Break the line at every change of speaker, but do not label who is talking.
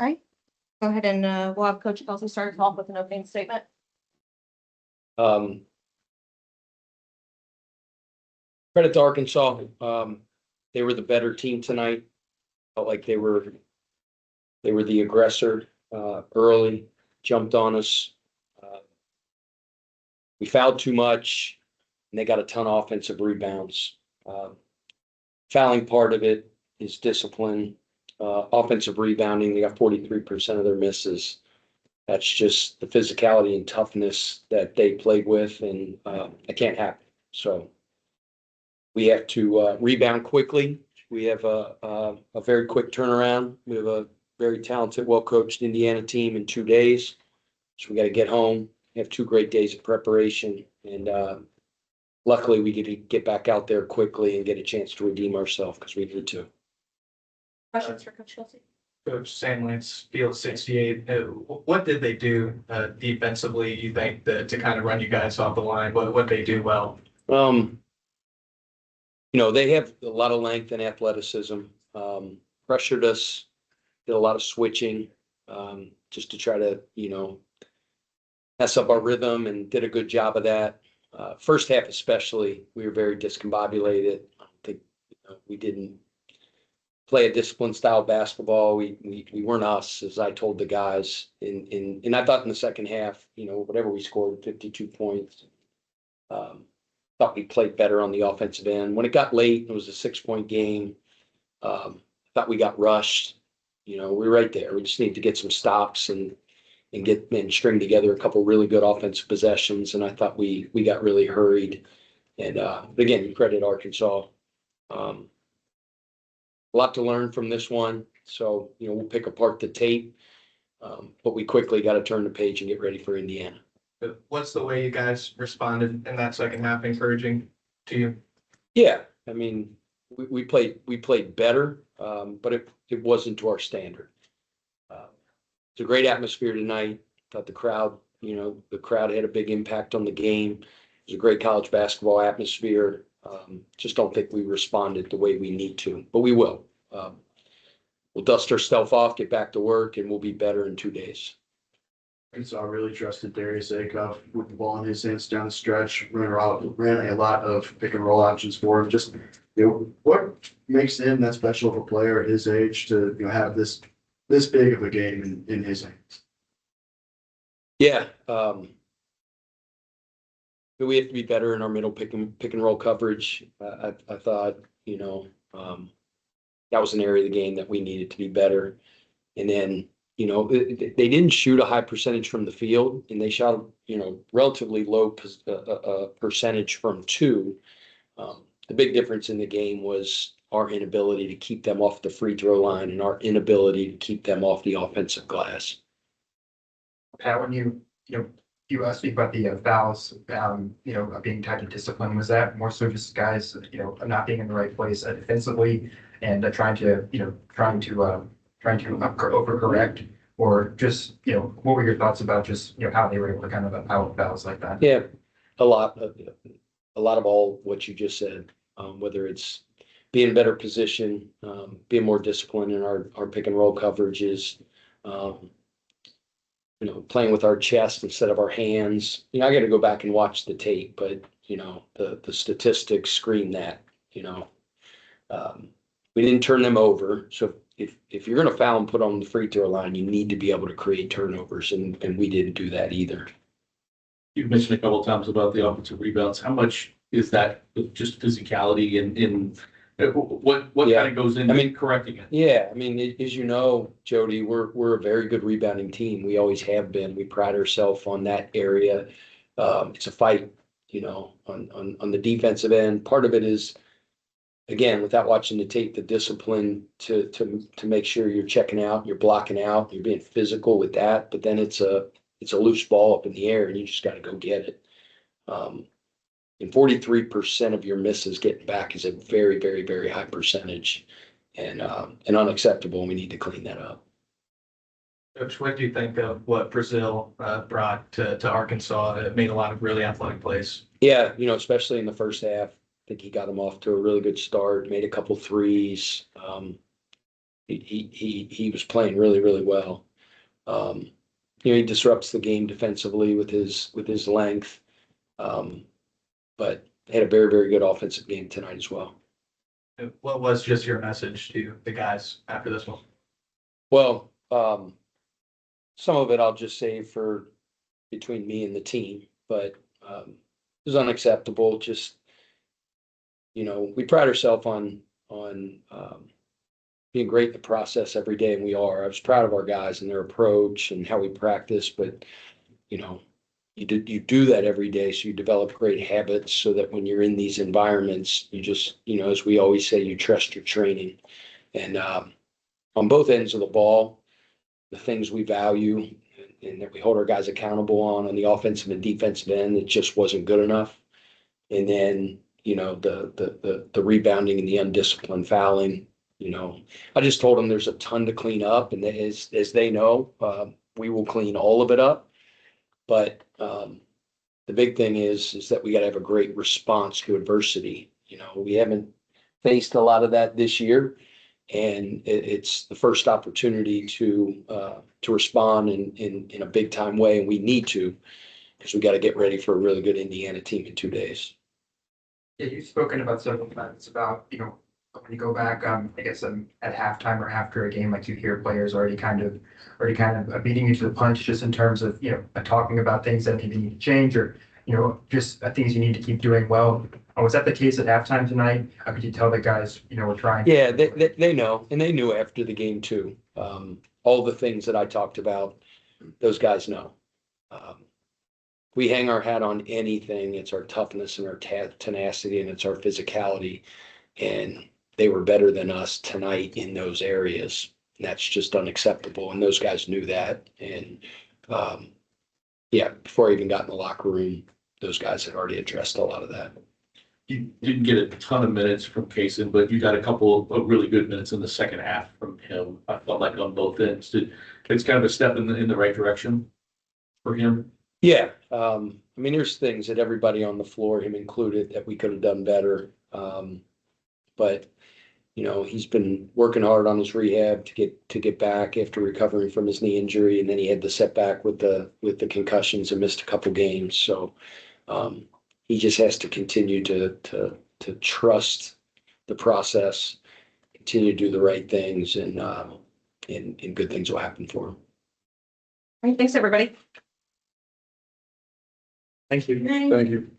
All right, go ahead and we'll have Coach Kelsey start us off with an opening statement.
Credit to Arkansas. They were the better team tonight. Felt like they were the aggressor early, jumped on us. We fouled too much, and they got a ton of offensive rebounds. Fouling part of it is discipline. Offensive rebounding, they got 43% of their misses. That's just the physicality and toughness that they played with, and it can't happen. So we have to rebound quickly. We have a very quick turnaround. We have a very talented, well-coached Indiana team in 2 days. So we got to get home, have 2 great days of preparation, and luckily we get to get back out there quickly and get a chance to redeem ourselves because we need to.
Questions for Coach Kelsey?
Coach Sam Lance, Field 68. What did they do defensively, you think, to kind of run you guys off the line? What they do well?
They have a lot of length and athleticism. Pressured us, did a lot of switching, just to try to, mess up our rhythm, and did a good job of that. First half especially, we were very discombobulated. I think we didn't play a disciplined style basketball. We weren't us, as I told the guys. And I thought in the second half, whatever we scored, 52 points, thought we played better on the offensive end. When it got late, it was a 6-point game. Thought we got rushed. We're right there. We just need to get some stops and string together a couple really good offensive possessions. And I thought we got really hurried. And again, you credit Arkansas. A lot to learn from this one. So, we'll pick apart the tape. But we quickly got to turn the page and get ready for Indiana.
What's the way you guys responded in that second half encouraging to you?
Yeah, I mean, we played better, but it wasn't to our standard. It's a great atmosphere tonight. Thought the crowd had a big impact on the game. It was a great college basketball atmosphere. Just don't think we responded the way we need to, but we will. We'll dust ourselves off, get back to work, and we'll be better in 2 days.
Arkansas really trusted Darius Acuff with the ball in his hands down the stretch, ran a lot of pick and roll options for him. Just, what makes him that special of a player at his age to have this big of a game in his hands?
Yeah. We have to be better in our middle pick and roll coverage. I thought, that was an area of the game that we needed to be better. And then, they didn't shoot a high percentage from the field, and they shot, relatively low percentage from 2. The big difference in the game was our inability to keep them off the free throw line and our inability to keep them off the offensive glass.
Pat, when you speak about the fouls, being tied to discipline, was that more so just guys, not being in the right place defensively and trying to overcorrect, or just, what were your thoughts about just, how they were able to kind of out fouls like that?
Yeah, a lot of all what you just said, whether it's being in a better position, being more disciplined in our pick and roll coverages, playing with our chest instead of our hands. I got to go back and watch the tape, but the statistics scream that. We didn't turn them over. So if you're going to foul and put on the free throw line, you need to be able to create turnovers, and we didn't do that either.
You've mentioned a couple of times about the offensive rebounds. How much is that just physicality and what kind of goes into correcting it?
Yeah, I mean, as you know, Jody, we're a very good rebounding team. We always have been. We pride ourselves on that area. It's a fight, on the defensive end. Part of it is, again, without watching the tape, the discipline to make sure you're checking out, you're blocking out, you're being physical with that. But then it's a loose ball up in the air, and you just got to go get it. And 43% of your misses getting back is a very, very, very high percentage, and unacceptable. And we need to clean that up.
Coach, what do you think of what Brazil brought to Arkansas? It made a lot of really athletic plays.
Yeah, especially in the first half. I think he got them off to a really good start, made a couple threes. he was playing really, really well. He disrupts the game defensively with his length. But had a very, very good offensive game tonight as well.
What was just your message to the guys after this one?
Well, some of it I'll just say for between me and the team, but it was unacceptable. Just, we pride ourselves on being great in the process every day, and we are. I was proud of our guys and their approach and how we practice, but you do that every day, so you develop great habits so that when you're in these environments, you just, as we always say, you trust your training. And on both ends of the ball, the things we value and that we hold our guys accountable on the offensive and defensive end, it just wasn't good enough. And then, the rebounding and the undisciplined fouling, I just told them there's a ton to clean up, and as they know, we will clean all of it up. But the big thing is that we got to have a great response to adversity. We haven't faced a lot of that this year, and it's the first opportunity to respond in a big time way, and we need to, because we got to get ready for a really good Indiana team in 2 days.
Yeah, you've spoken about several times about, when you go back, I guess at halftime or after a game, like you hear players already kind of beating you to the punch, just in terms of, talking about things that maybe need to change, or, just things you need to keep doing well. Was that the case at halftime tonight? How could you tell the guys, were trying?
Yeah, they know, and they knew after the game too. All the things that I talked about, those guys know. We hang our hat on anything. It's our toughness and our tenacity, and it's our physicality. And they were better than us tonight in those areas. And that's just unacceptable. And those guys knew that. And before I even got in the locker room, those guys had already addressed a lot of that.
You didn't get a ton of minutes from Kaysen, but you got a couple of really good minutes in the second half from him. I felt like on both ends. It's kind of a step in the right direction for him.
Yeah. There's things that everybody on the floor, him included, that we could have done better. But he's been working hard on his rehab to get back after recovering from his knee injury, and then he had the setback with the concussions and missed a couple games. So he just has to continue to trust the process, continue to do the right things, and good things will happen for him.
All right, thanks, everybody.
Thank you.
Night.
Thank you.